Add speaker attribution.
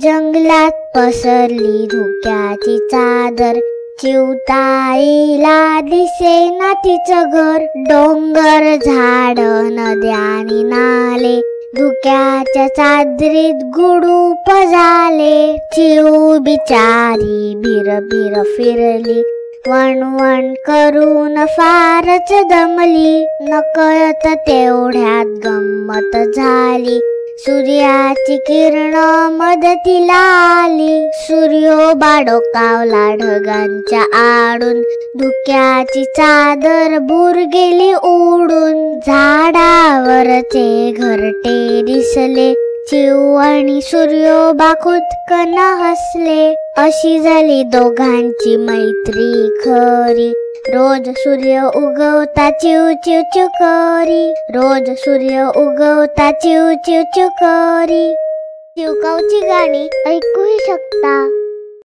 Speaker 1: जंगलात पसरली धुक्याची चादर, चिवताईला दिसेना तिचं घर. डोंगर, झाड, नद्या आणि नाले धुक्याच्या चादरीत गुडूप झाले. चिव बिचारी भिरभिर फिरली, वणवण करून फारच दमली. नकळत तेवढ्यात गंमत झाली, सूर्याची किरण मदतीला आली. सूर्योबा डोकावला ढगांच्या आडून, धुक्याची चादर दूर गेली उडून. झाडावरचे घरटे दिसले, चिव आणि सूर्योबा खुदकन हसले. अशी झाली दोघांची मैत्री खरी, रोज सूर्य उगवता चिव चिव चिव करी. रोज सूर्य उगवता चिव चिव चिव करी. चिवकाऊची गाणी ऐकूही शकता.